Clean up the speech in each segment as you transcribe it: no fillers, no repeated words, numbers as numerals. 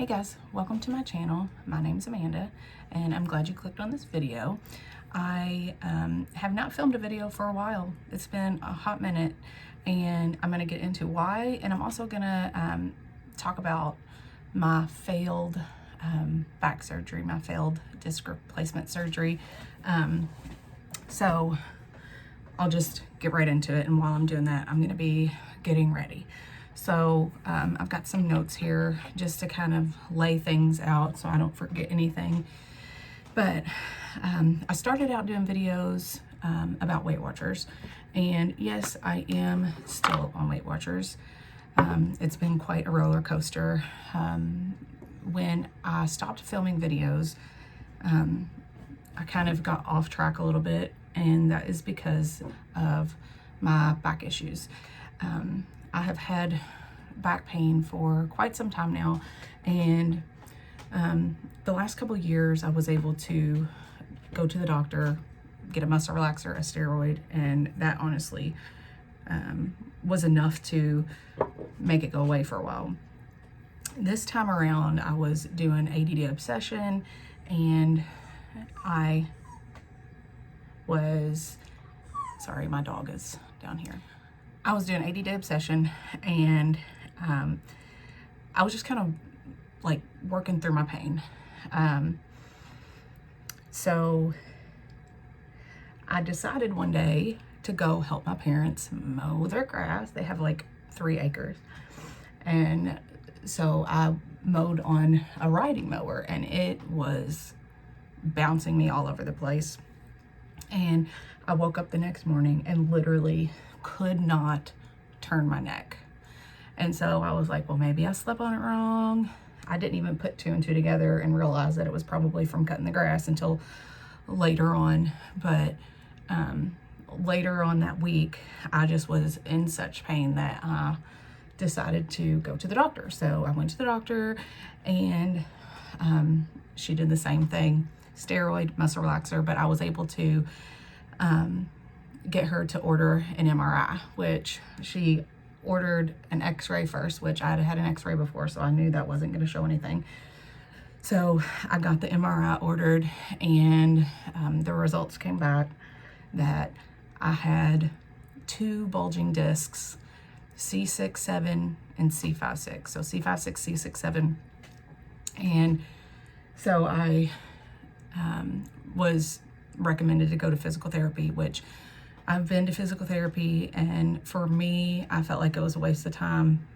Hey guys, welcome to my channel. My name's Amanda and I'm glad you clicked on this video. I have not filmed a video for a while. It's been a hot minute and I'm going to get into why, and I'm also going to talk about my failed back surgery, my failed disc replacement surgery. So I'll just get right into it, and while I'm doing that I'm going to be getting ready. So I've got some notes here just to kind of lay things out so I don't forget anything. But I started out doing videos about Weight Watchers, and yes, I am still on Weight Watchers. It's been quite a roller coaster. When I stopped filming videos, I kind of got off track a little bit, and that is because of my back issues. I have had back pain for quite some time now, and the last couple of years I was able to go to the doctor, get a muscle relaxer, a steroid, and that honestly was enough to make it go away for a while. This time around I was doing ADD obsession, and I was, sorry, my dog is down here. I was doing ADD obsession, and I was just kind of like working through my pain. So I decided one day to go help my parents mow their grass. They have like 3 acres. And so I mowed on a riding mower, and it was bouncing me all over the place. And I woke up the next morning and literally could not turn my neck. And so I was like, well, maybe I slept on it wrong. I didn't even put 2 and 2 together and realize that it was probably from cutting the grass until later on. But later on that week, I just was in such pain that I decided to go to the doctor. So I went to the doctor, and she did the same thing, steroid, muscle relaxer, but I was able to get her to order an MRI, which she ordered an x-ray first, which I had an x-ray before, so I knew that wasn't going to show anything. So I got the MRI ordered, and the results came back that I had 2 bulging discs, C6, 7, and C5, 6. So C5, 6, C6, 7. And so I was recommended to go to physical therapy, which I've been to physical therapy, and for me, I felt like it was a waste of time.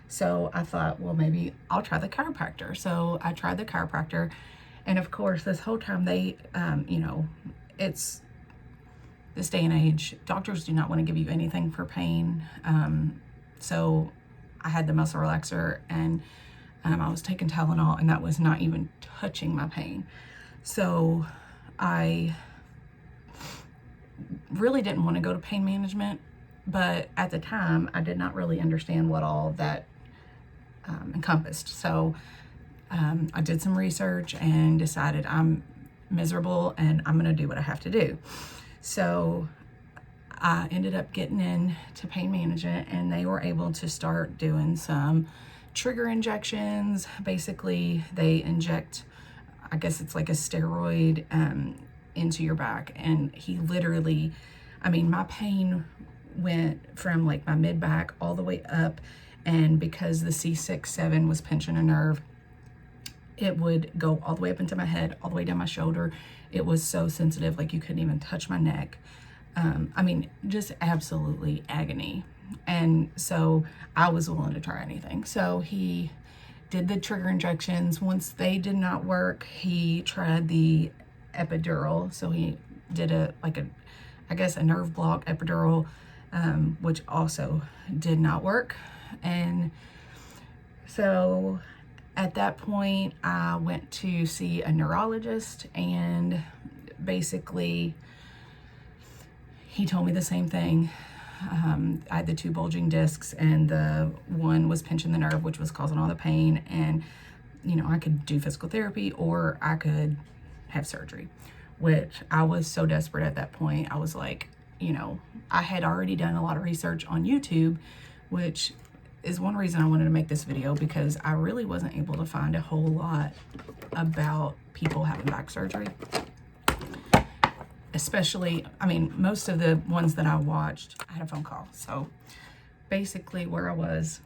So I thought, well, maybe I'll try the chiropractor. So I tried the chiropractor, and of course, this whole time they, it's this day and age, doctors do not want to give you anything for pain. So I had the muscle relaxer, and I was taking Tylenol, and that was not even touching my pain. So I really didn't want to go to pain management, but at the time I did not really understand what all of that encompassed. So I did some research and decided I'm miserable and I'm going to do what I have to do. So I ended up getting into pain management, and they were able to start doing some trigger injections. Basically, they inject, I guess it's like a steroid into your back, and he literally, I mean, my pain went from like my mid back all the way up, and because the C6, 7 was pinching a nerve, it would go all the way up into my head, all the way down my shoulder. It was so sensitive, like you couldn't even touch my neck. I mean, just absolutely agony. And so I was willing to try anything. So he did the trigger injections. Once they did not work, he tried the epidural. So he did I guess a nerve block epidural, which also did not work. And so at that point, I went to see a neurologist, and basically he told me the same thing. I had the 2 bulging discs, and the one was pinching the nerve, which was causing all the pain. And, I could do physical therapy, or I could have surgery, which I was so desperate at that point. I was like, I had already done a lot of research on YouTube, which is one reason I wanted to make this video, because I really wasn't able to find a whole lot about people having back surgery. Especially, I mean, most of the ones that I watched, I had a phone call. So basically where I was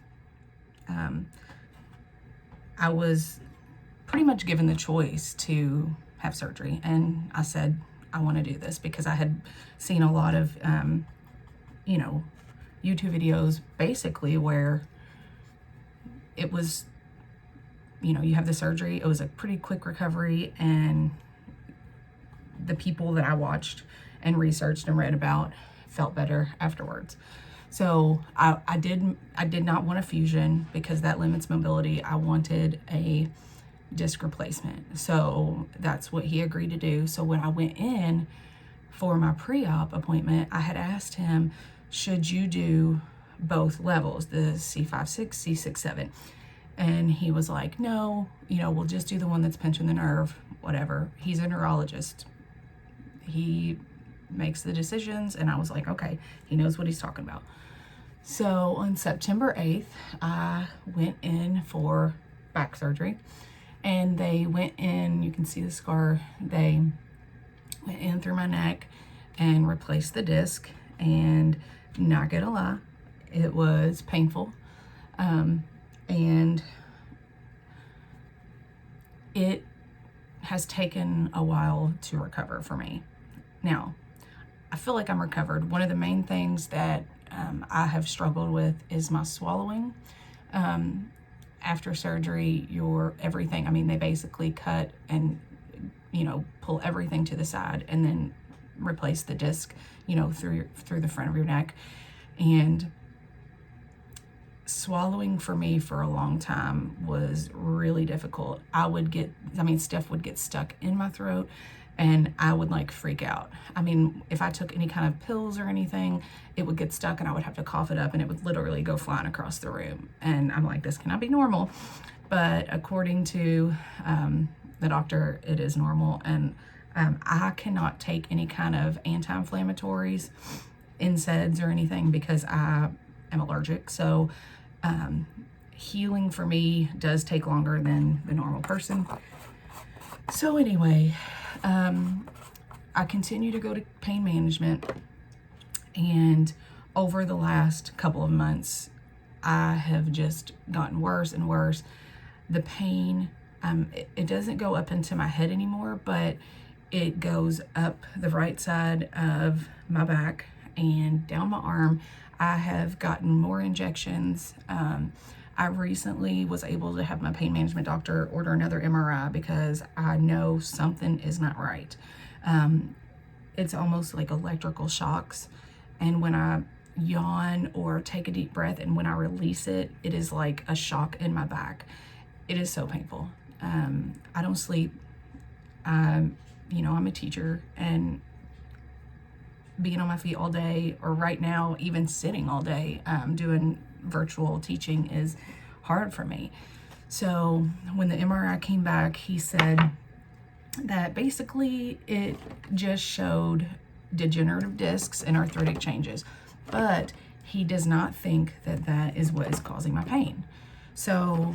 pretty much given the choice to have surgery. And I said, I want to do this because I had seen a lot of, you know, YouTube videos basically where it was, you know, you have the surgery, it was a pretty quick recovery, and the people that I watched and researched and read about felt better afterwards. So I did not want a fusion because that limits mobility. I wanted a disc replacement. So that's what he agreed to do. So when I went in for my pre-op appointment, I had asked him, should you do both levels, the C5-6, C6-7? And he was like, no, you know, we'll just do the one that's pinching the nerve, whatever. He's a neurologist. He makes the decisions. And I was like, okay, he knows what he's talking about. So on September 8th, I went in for back surgery, and they went in, you can see the scar, they went in through my neck and replaced the disc, and not gonna lie, it was painful. And it has taken a while to recover for me. Now, I feel like I'm recovered. One of the main things that I have struggled with is my swallowing. After surgery, everything, I mean, they basically cut and, you know, pull everything to the side and then replace the disc, you know, through the front of your neck. And swallowing for me for a long time was really difficult. Stuff would get stuck in my throat, and I would like freak out. I mean, if I took any kind of pills or anything, it would get stuck and I would have to cough it up, and it would literally go flying across the room. And I'm like, this cannot be normal. But according to the doctor, it is normal. And I cannot take any kind of anti-inflammatories, NSAIDs or anything, because I am allergic. So healing for me does take longer than the normal person. So anyway, I continue to go to pain management, and over the last couple of months, I have just gotten worse and worse. The pain, it doesn't go up into my head anymore, but it goes up the right side of my back and down my arm. I have gotten more injections. I recently was able to have my pain management doctor order another MRI because I know something is not right. It's almost like electrical shocks. And when I yawn or take a deep breath, and when I release it, it is like a shock in my back. It is so painful. I don't sleep. You know, I'm a teacher, and being on my feet all day, or right now even sitting all day doing virtual teaching, is hard for me. So when the MRI came back, he said that basically it just showed degenerative discs and arthritic changes, but he does not think that that is what is causing my pain. So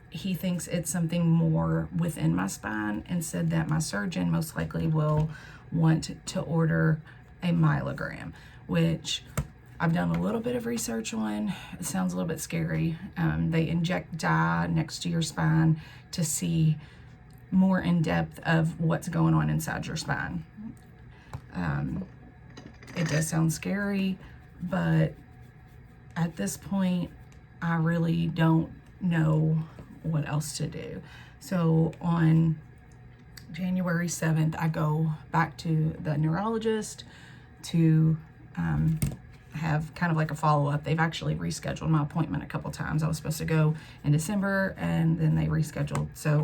he thinks it's something more within my spine, and said that my surgeon most likely will want to order a myelogram, which I've done a little bit of research on. It sounds a little bit scary. They inject dye next to your spine to see more in depth of what's going on inside your spine. It does sound scary, but at this point, I really don't know what else to do. So on January 7th, I go back to the neurologist to have kind of like a follow-up. They've actually rescheduled my appointment a couple times. I was supposed to go in December, and then they rescheduled. So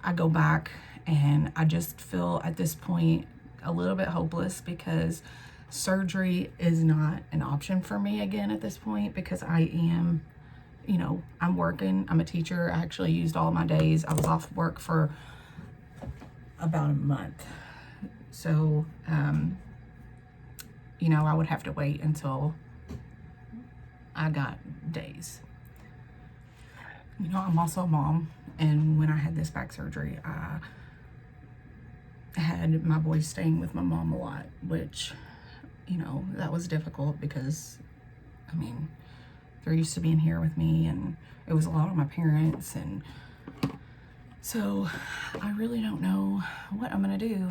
I go back, and I just feel at this point a little bit hopeless, because surgery is not an option for me again at this point, because I am, you know, I'm working, I'm a teacher. I actually used all my days. I was off work for about a month. So, you know, I would have to wait until I got days. You know, I'm also a mom, and when I had this back surgery, I had my boys staying with my mom a lot, which, you know, that was difficult because, I mean, they're used to being here with me, and it was a lot of my parents, and so I really don't know what I'm gonna do.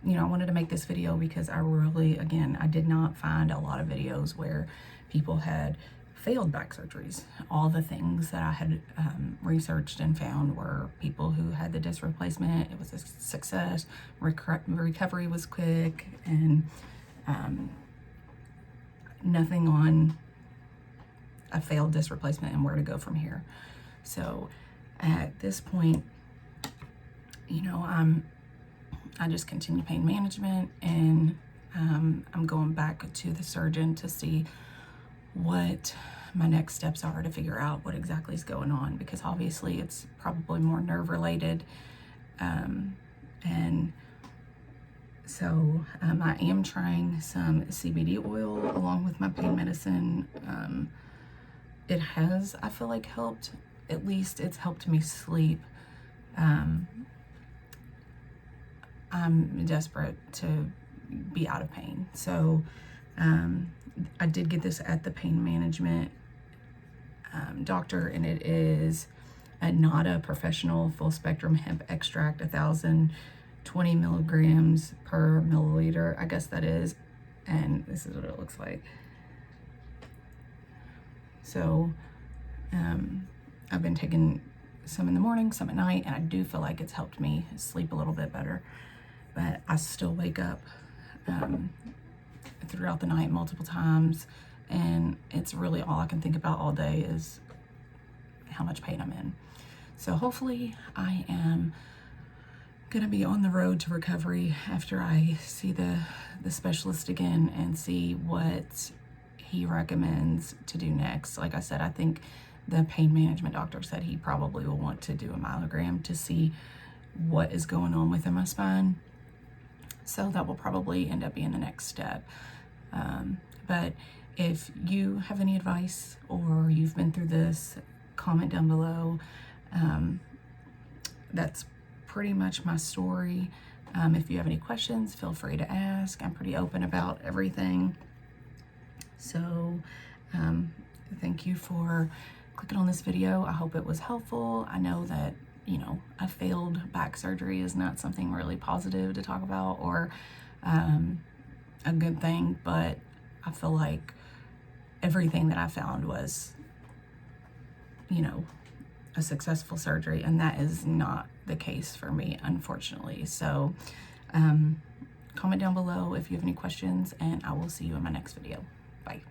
You know, I wanted to make this video because I really, again, I did not find a lot of videos where people had failed back surgeries. All the things that I had researched and found were people who had the disc replacement. It was a success. Recovery was quick, and nothing on a failed disc replacement and where to go from here. So at this point, you know, I just continue pain management, and I'm going back to the surgeon to see what my next steps are to figure out what exactly is going on, because obviously it's probably more nerve related. And so I am trying some CBD oil along with my pain medicine. It has, I feel like, helped. At least it's helped me sleep. I'm desperate to be out of pain. So I did get this at the pain management doctor, and it is a NADA Professional Full Spectrum Hemp Extract, 1,020 milligrams per milliliter. I guess that is, and this is what it looks like. So I've been taking some in the morning, some at night, and I do feel like it's helped me sleep a little bit better. But I still wake up throughout the night multiple times, and it's really all I can think about all day is how much pain I'm in. So hopefully I am gonna be on the road to recovery after I see the specialist again and see what he recommends to do next. Like I said, I think the pain management doctor said he probably will want to do a myelogram to see what is going on within my spine. So that will probably end up being the next step. But if you have any advice or you've been through this, comment down below. That's pretty much my story. If you have any questions, feel free to ask. I'm pretty open about everything. So thank you for clicking on this video. I hope it was helpful. I know that, you know, a failed back surgery is not something really positive to talk about or a good thing, but I feel like everything that I found was, you know, a successful surgery, and that is not the case for me, unfortunately. So comment down below if you have any questions, and I will see you in my next video. Bye.